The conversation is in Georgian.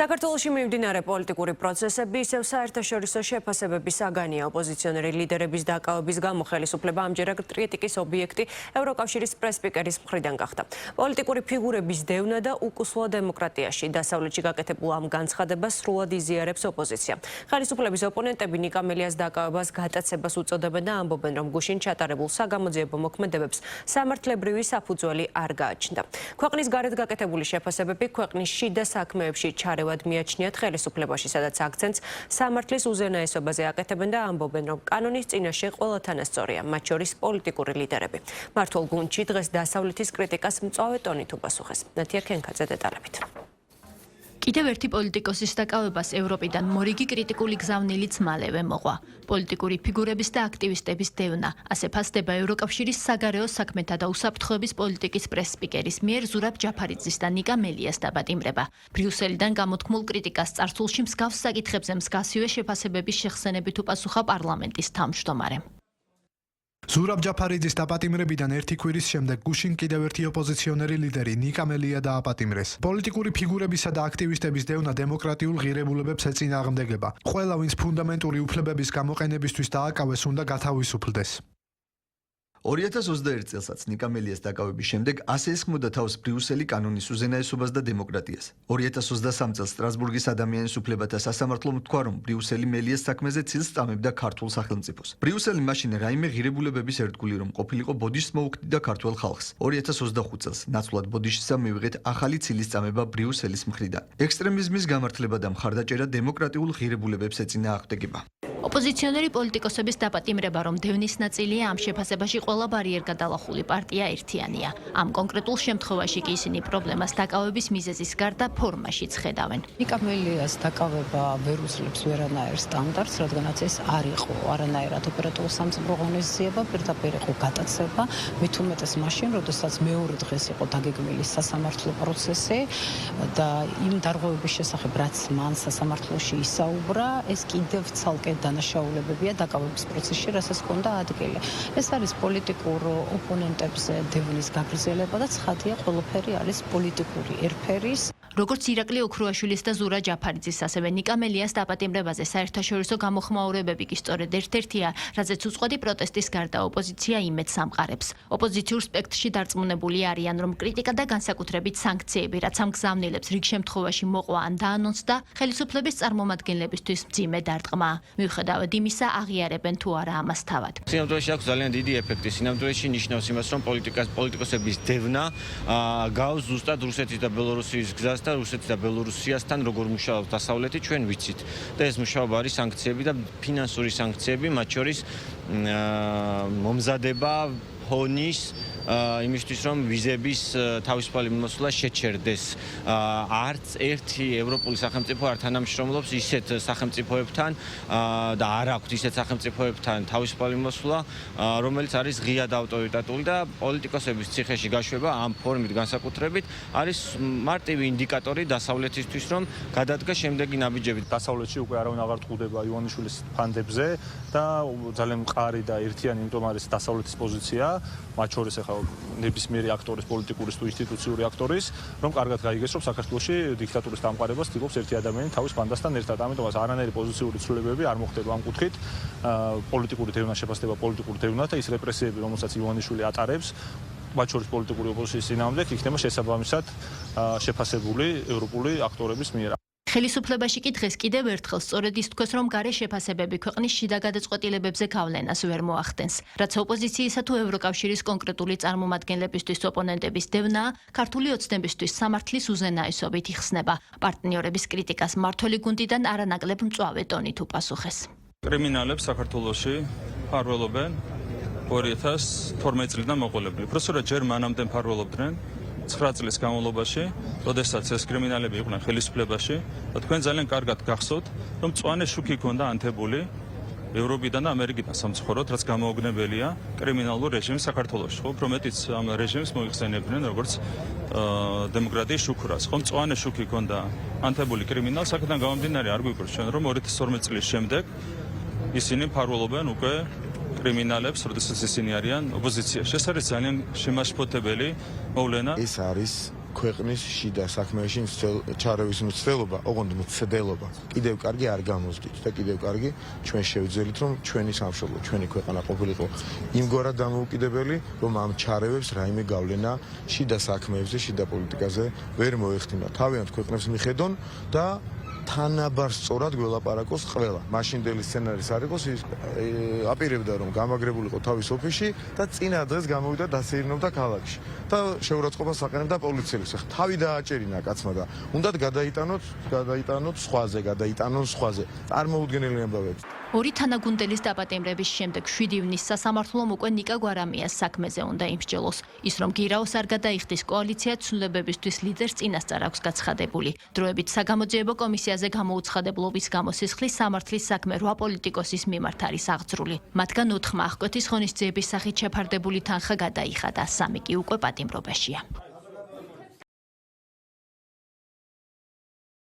საქართველოში მიმდინარე პოლიტიკური პროცესები ისევ საერთაშორისო შეფასებების საგანია. ოპოზიციონერი ლიდერების დაკავების გამო ხელისუფლება ამჯერად კრიტიკის ობიექტი ევროკავშირის პრეს-სპიკერის მხრიდან გახდა. პოლიტიკური ფიგურების დევნა და უკუსლო დემოკრატიაში დასავლეთში გაკეთებულ ამ განცხადებას სრულად იზიარებს ოპოზიცია. ხელისუფლების ოპონენტები ნიკამელიას დაკავებას გატაცებას უწოდებენ და ამბობენ, რომ გუშინ ჩატარებულ საგამოძიებო მოქმედებებს სამართლებრივი საფუძველი არ გააჩნდა. ქვეყნის გარეთ გაკეთებული შეფასებები ქვეყნის შიდა საქმეებში ჩარევა მიაჩნიათ ხელისუფლებაში, სადაც აქცენტს სამართლის უზენაესობაზე აკეთებენ და ამბობენ, რომ კანონის წინაშე ყველა თანასწორია, მათ შორის პოლიტიკური ლიდერები. მართულ გუნდში დღეს დასავლეთის კრიტიკას მწვავე ტონით უპასუხეს. ნათია ქენქაძე დეტალებით. კიდევ ერთი პოლიტიკოსის დაკავებას ევროპიდან მორიგი კრიტიკული გზავნილიც მალევე მოყვა. პოლიტიკური ფიგურების და აქტივისტების დევნა, ასე ფასდება ევროკავშირის საგარეო საქმეთა და უსაფრთხოების პოლიტიკის პრეს-სპიკერის მიერ ზურაბ ჯაფარიძის და ნიკა მელიას დაპატიმრება. ბრიუსელიდან გამოთქმულ კრიტიკას წარსულში მსგავს საკითხებზე მსგავსივე შეფასებების შეხსენებით უპასუხა პარლამენტის თავმჯდომარემ. ზურაბ ჯაფარიძის დაპატიმრებიდან ერთი კვირის შემდეგ გუშინ კიდევ ერთი ოპოზიციონერი ლიდერი ნიკა მელია დააპატიმრეს. პოლიტიკური ფიგურებისა და აქტივისტების დევნა დემოკრატიულ ღირებულებებს ეწინააღმდეგება. ყველა, ვინც ფუნდამენტური უფლებების გამოყენებისთვის დააკავეს, უნდა გათავისუფლდეს. 2021 წელსაც ნიკა მელიას დაკავების შემდეგ ასე ესხმოდა თავს ბრიუსელი კანონის უზენაესობას და დემოკრატიას. 2023 წელს სტრასბურგის ადამიანის უფლებათა სასამართლომ თქვა, რომ ბრიუსელი მელიას საქმეზე ცილს წამებდა ქართულ სახელმწიფოს. ბრიუსელი მაშინ რაიმე ღირებულებების ერთგული რომ ყოფილიყო ბოდიშს მოუხდიდა ქართულ ხალხს. 2025 წელს ნაცვლად ბოდიშსა მივიღეთ ახალი ცილის წამება ბრიუსელის მხრიდან. ექსტრემიზმის გამართლება და მხარდაჭერა დემოკრატიულ ღირებულებებს ეწინააღმდეგება. ოპოზიციონერი პოლიტიკოსების დაპატიმრება, რომ დევნის ნაწილია ამ შეფასებაში ყველა ბარიერგადალახული პარტია ერთიანია. ამ კონკრეტულ შემთხვევაში კი ისინი პრობლემას დაკავების მიზეზის გარდა ფორმაშიც ხედავენ. ნიკა მელიას დაკავება ვერ უძლებს ვერანაირ სტანდარტს, რადგანაც ეს არ იყო არანაირად ოპერატიულ სამწუხარო ღონისძიება, პირდაპირ იყო გატაცება, მით უმეტეს მაშინ, როდესაც მეორე დღეს იყო დაგეგმილი სასამართლო პროცესი და იმ დარღვევების შესახებ, რაც მან სასამართლოში ისაუბრა, ეს კიდევ ცალკე დანაშაულებებია დაკავების პროცესში, რასაც ჰქონდა ადგილი. ეს არის პოლიტიკურ ოპონენტებზე დევნის გაგრძელება და ცხადია, ყველაფერი არის პოლიტიკური ერფერის. როგორც ირაკლი ოქრუაშვილის და ზურაბ ჯაფარიძის, ასევე ნიკა მელიას დაპატიმრებაზე საერთაშორისო გამოხმაურებები კი სწორედ ერთ-ერთია, რაზეც უწყვეტი პროტესტის გარდა ოპოზიცია იმედს ამყარებს. ოპოზიციურ სპექტრში დარწმუნებული არიან, რომ კრიტიკა და განსაკუთრებით სანქციები, რაც ამ გზავნილებს რიგ შემთხვევაში მოყვა ან დაანონსდა, ხელისუფლების წარმომადგენლებისთვის მძიმე დარტყმა. მიუხედავად იმისა, აღიარებენ თუ არა ამას თავად. სინამდვილეში აქვს ძალიან დიდი ეფექტი. სინამდვილეში ნიშნავს იმას, რომ პოლიტიკოსების დევნა გავს ზუსტად რუსეთის და ბელორუსიის გზას და რუსეთის და ბელორუსიასთან როგორ მუშაობს დასავლეთი ჩვენ ვიცით. და ეს მუშაობა არის სანქციები და ფინანსური სანქციები, მათ შორის მომზადება ფონის იმისთვის, რომ ვიზების თავისუფალი მიმოსვლა შეჩერდეს. არც ერთი ევროპული სახელმწიფო არ თანამშრომლობს ისეთ სახელმწიფოებთან და არ აქვს ისეთ სახელმწიფოებთან თავისუფალი მიმოსვლა, რომელიც არის ღიად ავტორიტეტული და პოლიტიკოსების ციხეში გაშვება ამ ფორმით განსაკუთრებით არის მარტივი ინდიკატორი დასავლეთისთვის, რომ გადადგა შემდეგი ნაბიჯები. დასავლეთში უკვე არავინ აღარ ტყუდება ივანიშვილის ფანდებზე და ძალიან მყარი და ერთიანი, იმიტომ არის დასავლეთის პოზიცია, მათ შორის ნებისმიერი აქტორის, პოლიტიკური თუ ინსტიტუციური აქტორის, რომ კარგად გაიგეს, რომ საქართველოში დიქტატურის დამყარებას ცდილობს ერთი ადამიანი თავის ფანდასთან ერთად. ამიტომაც არანაირი პოზიციური ცვლილებები არ მოხდება ამ კუთხით. პოლიტიკური დევნა შეფასდება პოლიტიკური დევნა და ის რეპრესიები, რომელსაც ივანიშვილი ატარებს, მათ შორის პოლიტიკური ოპოზიციის წინააღმდეგ, იქნება შესაბამისად შეფასებული ევროპული აქტორების მიერ. ხელისუფლებაში კი დღეს კიდევ ერთხელ სწორედ ის თქვეს, რომ გარე შეფასებები ქვეყნის შიდა გადაწყვეტილებებზე გავლენას ვერ მოახდენს. რაც ოპოზიციისა თუ ევროკავშირის კონკრეტული წარმომადგენლებისთვის ოპონენტების დევნა, ქართული ოცნებისთვის სამართლის უზენაესობით იხსნება. პარტნიორების კრიტიკას მმართველი გუნდიდან არანაკლებ მწვავე ტონით უპასუხეს. კრიმინალებს საქართველოში მფარველობენ 2012 წლიდან მოყოლებული. პროცედურა ჯერ მანამდე მფარველობდნენ 9 წლის განმავლობაში, როდესაც ეს კრიმინალები იყვნენ ხელისუფლებაში და თქვენ ძალიან კარგად გახსოვთ, რომ მწვანე შუქი ჰქონდა ანთებული ევროპიდან და ამერიკიდან სამწუხაროდ, რაც გამოუგნებელია კრიმინალურ რეჟიმს საქართველოში. ხო, უფრო მეტიც ამ რეჟიმს მოიხსენებდნენ როგორც დემოკრატიის შუქურას. ხო, მწვანე შუქი ჰქონდა ანთებული კრიმინალს, აქედან გამომდინარე არ გვიკვირს ჩვენ, რომ 2012 წლის შემდეგ ისინი მფარველობენ უკვე კრიმინალებს, როდესაც ისინი არიან ოპოზიციაში. ეს არის ძალიან შემაშფოთებელი მოვლენა. ეს არის ქვეყნის შიდა საქმეში ჩარევის მცდელობა, ოღონდ მცდელობა კიდევ კარგი არ გამოსდით და კიდევ კარგი ჩვენ შევძელით რომ ჩვენი სამშობლო, ჩვენი ქვეყანა ყოფილიყო იმგვარად დამოუკიდებელი, რომ ამ ჩარევებს რაიმე გავლენა შიდა საქმეებზე, შიდა პოლიტიკაზე ვერ მოეხდინა. თავიანთ ქვეყნებს მიხედონ და თანაბარ სწორად გველაპარაკოს ყველა. მაშინდელი სცენარის არ იყოს ის აპირებდა რომ გამაგრებულიყო თავის ოფისში და წინა დღეს გამოვიდა დასეირნობდა ქალაქში და შეურაცხყოფას აყენებდა პოლიციელს. თავი დააჭერინა კაცმა და უნდათ გადაიტანონ სხვაზე. წარმოუდგენელი ამბავები. ორი თანაგუნდელის დაპატიმრების შემდეგ 7 ივნისს სასამართლომ უკვე ნიკა გვარამიას საქმეზე უნდა იმსჯელოს. ის რომ გირაოს არ გადაიხდის კოალიცია ცვლილებებისთვის ლიდერს წინასწარ აქვს გაცხადებული. დროებით საგამოძიებო კომისიაზე გამოუცხადებლობის გამო სისხლის სამართლის საქმე 8 პოლიტიკოსის მიმართ არის აღძრული. მათგან 4-მა აღკვეთის ღონისძიების სახით შეფარდებული თანხა გადაიხადა, 3 კი უკვე პატიმრობაშია.